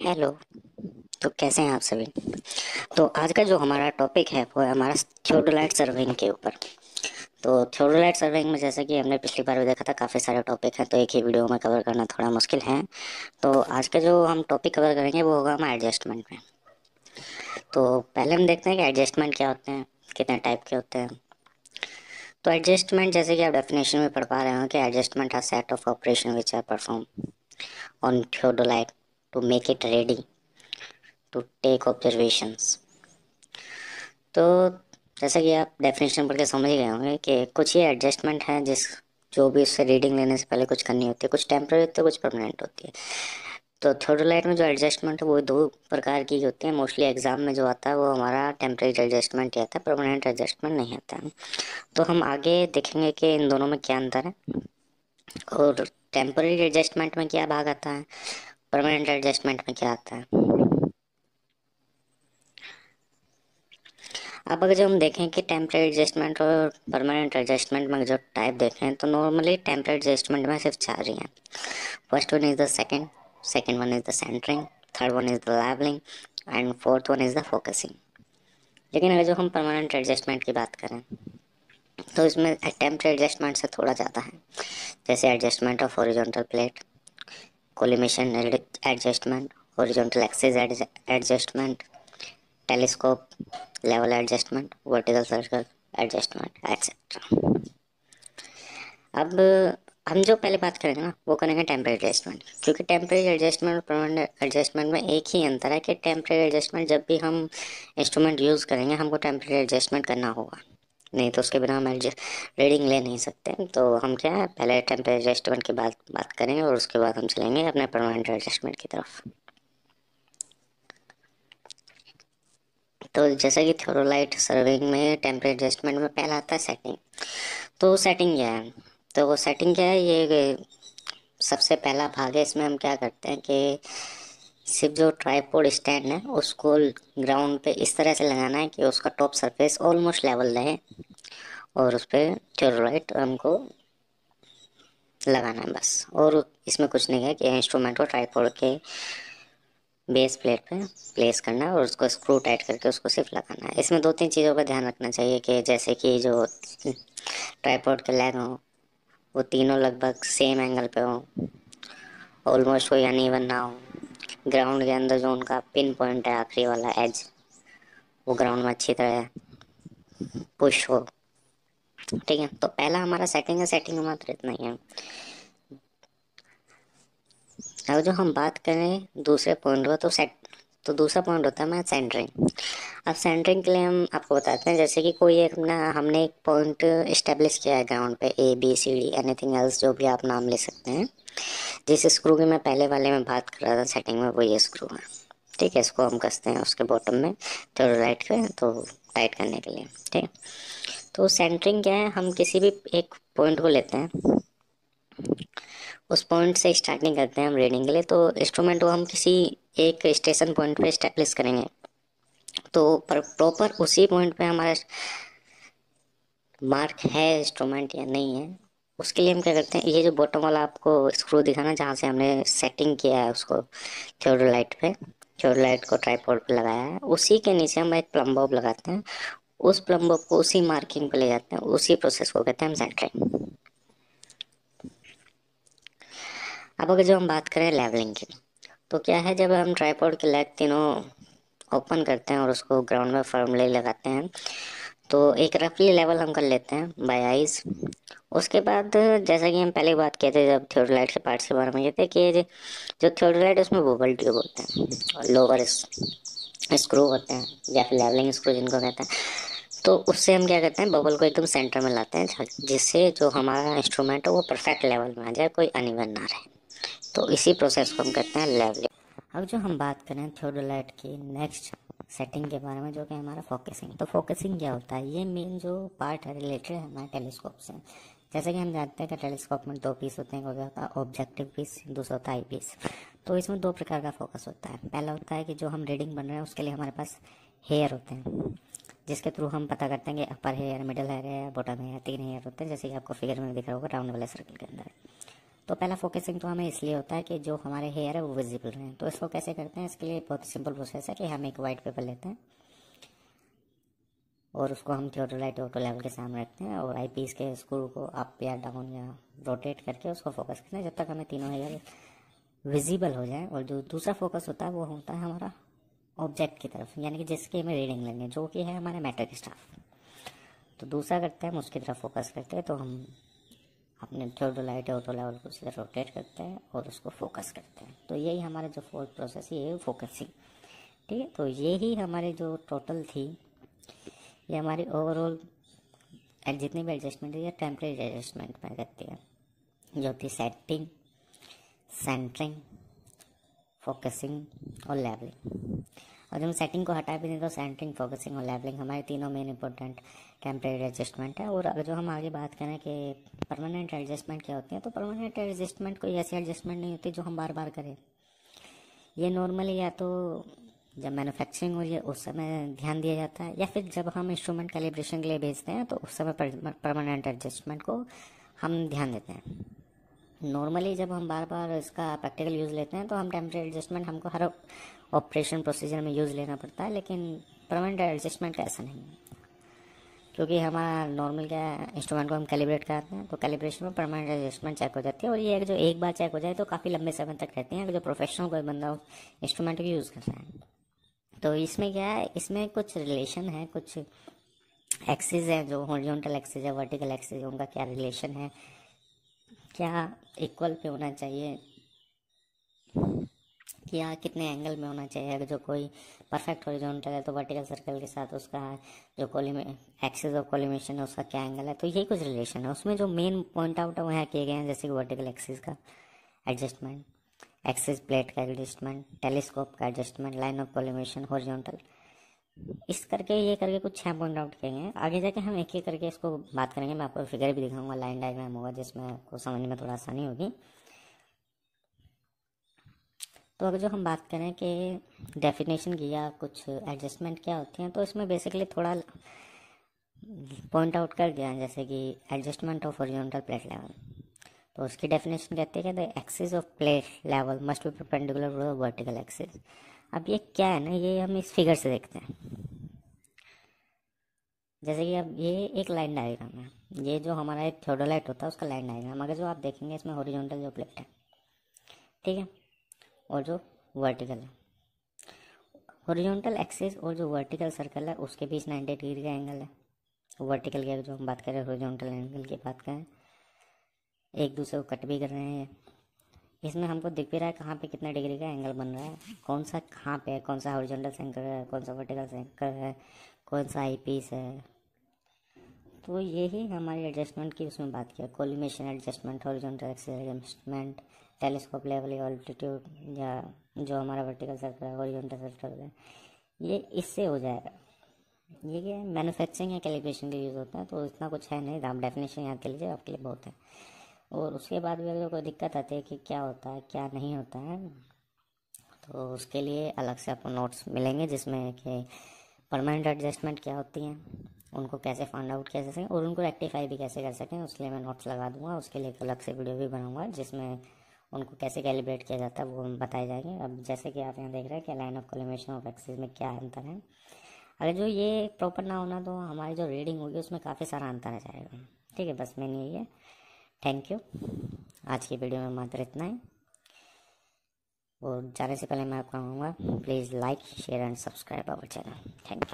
Hello. तो कैसे हैं आप सभी। तो आज का जो हमारा टॉपिक है वो है हमारा थियोडोलाइट सर्विंग के ऊपर। तो थियोडोलाइट सर्विंग में जैसा कि हमने पिछली बार भी देखा था काफ़ी सारे टॉपिक हैं, तो एक ही वीडियो में कवर करना थोड़ा मुश्किल है। तो आज का जो हम टॉपिक कवर करेंगे वो होगा हमारा एडजस्टमेंट में। तो पहले हम देखते हैं कि एडजस्टमेंट क्या होते हैं, कितने टाइप के होते हैं। तो एडजस्टमेंट जैसे कि आप डेफिनेशन में पढ़ पा रहे हो कि adjustment are set of operation which are perform on theodolite to make it ready to take observations. तो जैसा कि आप डेफिनेशन पढ़ के समझ गए होंगे कि कुछ ये एडजस्टमेंट है जिस जो भी उससे रीडिंग लेने से पहले कुछ करनी होती है, कुछ टेम्पररी होती है, कुछ परमानेंट होती है। तो थियोडोलाइट में जो एडजस्टमेंट है वो दो प्रकार की होती है। मोस्टली एग्जाम में जो आता है वो हमारा टेम्पररी एडजस्टमेंट ही आता है, परमानेंट एडजस्टमेंट नहीं आता है। तो हम आगे देखेंगे कि इन दोनों में क्या अंतर है और टेम्पररी एडजस्टमेंट में क्या भाग आता है, परमानेंट एडजस्टमेंट में क्या आता है। अब अगर जो हम देखें कि टेम्परेरी एडजस्टमेंट और परमानेंट एडजस्टमेंट में जो टाइप देखें तो नॉर्मली टेम्परेरी एडजस्टमेंट में सिर्फ चार ही हैं। First one is the second, second one is the centring, third one is the levelling and fourth one is the focusing. लेकिन अगर जो हम परमानेंट एडजस्टमेंट की बात करें तो इसमें टेम्परेरी एडजस्टमेंट से थोड़ा ज़्यादा है। जैसे adjustment of horizontal plate, collimation adjustment, horizontal axis adjustment, telescope level adjustment, vertical circle adjustment etcetera. अब हम जो पहले बात करेंगे ना वो करेंगे टेम्परेरी एडजस्टमेंट, क्योंकि टेम्परेरी एडजस्टमेंट और परमानेंट एडजस्टमेंट में एक ही अंतर है कि टेम्परेरी एडजस्टमेंट जब भी हम इंस्ट्रूमेंट यूज़ करेंगे हमको टेम्परेरी एडजस्टमेंट करना होगा, नहीं तो उसके बिना हम रीडिंग ले नहीं सकते। तो हम क्या है पहले टेम्परेरी एडजस्टमेंट की बात करेंगे और उसके बाद हम चलेंगे अपने परमानेंट एडजस्टमेंट की तरफ। तो जैसा कि थोरोलाइट सर्विंग में टेम्परेरी एडजस्टमेंट में पहला आता है सेटिंग। तो सेटिंग क्या है, तो वो सेटिंग क्या है, ये सबसे पहला भाग है। इसमें हम क्या करते हैं कि सिर्फ जो ट्राइपॉड स्टैंड है उसको ग्राउंड पे इस तरह से लगाना है कि उसका टॉप सरफेस ऑलमोस्ट लेवल रहे और उस पर थोरोलाइट हमको लगाना है बस। और इसमें कुछ नहीं है कि इंस्ट्रूमेंट को ट्राइपॉड के बेस प्लेट पे प्लेस करना है और उसको स्क्रू टाइट करके उसको सिर्फ लगाना है। इसमें दो तीन चीज़ों का ध्यान रखना चाहिए कि जैसे कि जो ट्राइपॉड के लेग हों वो तीनों लगभग सेम एंगल पे हों, ऑलमोस्ट कोई अनइवन ना हो, ग्राउंड के अंदर जो उनका पिन पॉइंट है आखिरी वाला एज वो ग्राउंड में अच्छी तरह पुश हो। ठीक है, तो पहला हमारा सेटिंग है, सेटिंग में मात्र इतना ही है। अब जो हम बात करें दूसरे पॉइंट का तो दूसरा पॉइंट होता है हमारा सेंटरिंग। अब सेंटरिंग के लिए हम आपको बताते हैं जैसे कि कोई एक ना हमने एक पॉइंट इस्टेब्लिश किया है ग्राउंड पे, A B C D anything else जो भी आप नाम ले सकते हैं। जिस स्क्रू की मैं पहले वाले में बात कर रहा था सेटिंग में वो ये स्क्रू है। ठीक है, इसको हम कसते हैं उसके बॉटम में थोड़ा राइट पे तो टाइट करने के लिए। ठीक है, तो सेंटरिंग क्या है, हम किसी भी एक पॉइंट को लेते हैं, उस पॉइंट से स्टार्टिंग करते हैं हम रीडिंग के लिए। तो इंस्ट्रूमेंट को हम किसी एक स्टेशन पॉइंट पे स्टेब्लिश करेंगे तो प्रॉपर उसी पॉइंट पे हमारा मार्क है इंस्ट्रूमेंट या नहीं है, उसके लिए हम क्या करते हैं, ये जो बॉटम वाला आपको स्क्रू दिखा ना जहाँ से हमने सेटिंग किया है उसको थियोडोलाइट पे, थियोडोलाइट को ट्राइपॉड पे लगाया है, उसी के नीचे हम एक प्लम बॉब लगाते हैं। उस प्लम बॉब को उसी मार्किंग पे ले जाते हैं, उसी प्रोसेस को कहते हैं हम सेंटरिंग। अब अगर जो हम बात करें लेवलिंग की, तो क्या है जब हम ट्राइपॉड के लेग तीनों ओपन करते हैं और उसको ग्राउंड में फर्मली लगाते हैं तो एक रफली लेवल हम कर लेते हैं बाय आइज। उसके बाद जैसा कि हम पहले बात किए थे जब थियोडोलाइट के पार्ट्स के बारे में, ये थे कि जो थियोडोलाइट उसमें बबल ट्यूब होते हैं और लोअर स्क्रू होते हैं या फिर लेवलिंग स्क्रू जिनको कहते हैं। तो उससे हम क्या करते हैं, बबल को एकदम सेंटर में लाते हैं जिससे जो हमारा इंस्ट्रूमेंट है वो परफेक्ट लेवल में आ जाए, कोई अनइवन ना रहे। तो इसी प्रोसेस को हम कहते हैं लेवलिंग। अब जो हम बात करें थियोडोलाइट की नेक्स्ट सेटिंग के बारे में जो कि हमारा फोकसिंग, तो फोकसिंग क्या होता है, ये मेन जो पार्ट है रिलेटेड है हमारे टेलीस्कोप से। जैसे कि हम जानते हैं कि टेलीस्कोप में दो पीस होते हैं, एक होता है ऑब्जेक्टिव पीस, दूसरा होता है आई पीस। तो इसमें दो प्रकार का फोकस होता है। पहला होता है कि जो हम रीडिंग बन रहे हैं उसके लिए हमारे पास हेयर होते हैं जिसके थ्रू हम पता करते हैं कि अपर हेयर, मिडल हेयर है, बॉटम हेयर, तीन हेयर होते हैं जैसे कि आपको फिगर में दिख रहा होगा राउंड वाले सर्कल के अंदर। तो पहला फोकसिंग तो हमें इसलिए होता है कि जो हमारे हेयर है वो विजिबल रहे। तो इसको कैसे करते हैं, इसके लिए बहुत सिंपल प्रोसेस है कि हम एक वाइट पेपर लेते हैं और उसको हम थियोडोलाइट ऑटो लेवल के सामने रखते हैं और आईपीस के स्क्रू को अप या डाउन या रोटेट करके उसको फोकस करते हैं जब तक हमें तीनों हेयर विजिबल हो जाए। और जो दूसरा फोकस होता है वो होता है हमारा ऑब्जेक्ट की तरफ, यानी कि जिसकी हमें रीडिंग लेनी है, जो कि है हमारे मैट्रिक स्टाफ। तो दूसरा करते हैं हम उसकी तरफ फोकस करते हैं, तो हम अपने थियोडोलाइट ऑटो लेवल को सीधा रोटेट करते हैं और उसको फोकस करते हैं। तो यही हमारे जो फोर्थ प्रोसेस है, ये फोकसिंग। ठीक है, तो यही हमारी जो टोटल थी, ये हमारी ओवरऑल जितनी भी एडजस्टमेंट है ये टेम्परेरी एडजस्टमेंट में करती है, जो होती है सेटिंग, सेंटरिंग, फोकसिंग और लेवलिंग। और जब हम सेटिंग को हटा भी दें तो सेंटरिंग, फोकसिंग और लेवलिंग हमारे तीनों मेन इंपॉर्टेंट टेम्परेरी एडजस्टमेंट है। और अगर जो हम आगे बात करें कि परमानेंट एडजस्टमेंट क्या होती है, तो परमानेंट एडजस्टमेंट कोई ऐसी एडजस्टमेंट नहीं होती जो हम बार बार करें। ये नॉर्मली या तो जब मैन्युफैक्चरिंग हो रही है उस समय ध्यान दिया जाता है, या फिर जब हम इंस्ट्रूमेंट कैलिब्रेशन के लिए भेजते हैं तो उस समय परमानेंट एडजस्टमेंट को हम ध्यान देते हैं। नॉर्मली जब हम बार बार इसका प्रैक्टिकल यूज़ लेते हैं तो हम टेम्परेरी एडजस्टमेंट हमको हर ऑपरेशन प्रोसीजर में यूज़ लेना पड़ता है, लेकिन परमानेंट एडजस्टमेंट का ऐसा नहीं है, क्योंकि हमारा नॉर्मल क्या इंस्ट्रूमेंट को हम कैलिब्रेट करते हैं तो कैलिब्रेशन में परमानेंट एडजस्टमेंट चेक हो जाती है। और ये जो एक बार चेक हो जाए तो काफ़ी लंबे समय तक रहती हैं, अगर जो प्रोफेशनल कोई बंदा इंस्ट्रूमेंट को यूज़ कर रहा है। तो इसमें क्या है, इसमें कुछ रिलेशन है, कुछ एक्सिस है, जो हॉरिजॉन्टल एक्सिस है, वर्टिकल एक्सिस है, उनका क्या रिलेशन है, क्या इक्वल पे होना चाहिए, क्या कितने एंगल में होना चाहिए। अगर जो कोई परफेक्ट हॉरिजॉन्टल है तो वर्टिकल सर्कल के साथ उसका जो एक्सिस ऑफ कोलिमेशन है उसका क्या एंगल है। तो यही कुछ रिलेशन है उसमें। जो मेन पॉइंट आउट है वो यहाँ किए गए हैं, जैसे कि वर्टिकल एक्सिस का एडजस्टमेंट, एक्सिस प्लेट का एडजस्टमेंट, टेलीस्कोप का adjustment, line of collimation, horizontal, इस करके ये करके कुछ 6 पॉइंट आउट किए हैं। आगे जाके हम एक एक करके इसको बात करेंगे, मैं आपको फिगर भी दिखाऊंगा, लाइन डायग्राम होगा जिसमें आपको समझने में थोड़ा आसानी होगी। तो अगर जो हम बात करें कि डेफिनेशन की या कुछ एडजस्टमेंट क्या होती हैं, तो इसमें बेसिकली थोड़ा पॉइंट आउट कर दिया है, जैसे कि adjustment of horizontal plate level. तो उसकी डेफिनेशन कहते हैं कि the axis of plate level must be perpendicular to the vertical axis. अब ये क्या है ना, ये हम इस फिगर से देखते हैं। जैसे कि अब ये एक लाइन डायग्राम है, ये जो हमारा एक थियोडोलाइट होता है उसका लाइन डायग्राम। अगर जो आप देखेंगे इसमें हॉरिजॉन्टल जो प्लेट है, ठीक है, और जो वर्टिकल है, हॉरिजॉन्टल एक्सिस और जो वर्टिकल सर्कल है उसके बीच 90 डिग्री का एंगल है। वर्टिकल की जो हम बात करें, हॉरिजॉन्टल एंगल की बात करें, एक दूसरे को कट भी कर रहे हैं। इसमें हमको दिख भी रहा है कहाँ पे कितना डिग्री का एंगल बन रहा है, कौन सा कहाँ पे है, कौन सा हॉरिजॉन्टल सेंटर है, कौन सा वर्टिकल सेंटर है, कौन सा आई पीस है। तो यही हमारी एडजस्टमेंट की उसमें बात किया, collimation adjustment, horizontal axis adjustment, telescope level या ऑल्टीट्यूड, या जो हमारा वर्टिकल सर्कल है, हॉरिजॉन्टल सर्कल है, ये इससे हो जाएगा। ये क्या है, मैन्युफैक्चरिंग या कैलिब्रेशन के यूज़ होता है, तो इतना कुछ है नहीं, आप डेफिनेशन याद कर लीजिए, आपके लिए बहुत है। और उसके बाद भी अगर कोई दिक्कत आती है कि क्या होता है क्या नहीं होता है, तो उसके लिए अलग से आपको नोट्स मिलेंगे, जिसमें कि परमानेंट एडजस्टमेंट क्या होती हैं, उनको कैसे फाइंड आउट कैसे सकें और उनको रेक्टिफाई भी कैसे कर सकें, उसके लिए मैं नोट्स लगा दूंगा। उसके लिए एक अलग से वीडियो भी बनाऊंगा जिसमें उनको कैसे कैलिब्रेट किया जाता है वो बताए जाएंगे। अब जैसे कि आप यहाँ देख रहे हैं कि line of collimation of axis में क्या अंतर है, अगर जो ये प्रॉपर ना होना तो हमारी जो रीडिंग होगी उसमें काफ़ी सारा अंतर आ जाएगा। ठीक है, बस मैंने यही है। Thank you. आज की वीडियो में मात्र इतना ही, और जाने से पहले मैं आपको कहूँगा please like share and subscribe our channel. Thank you.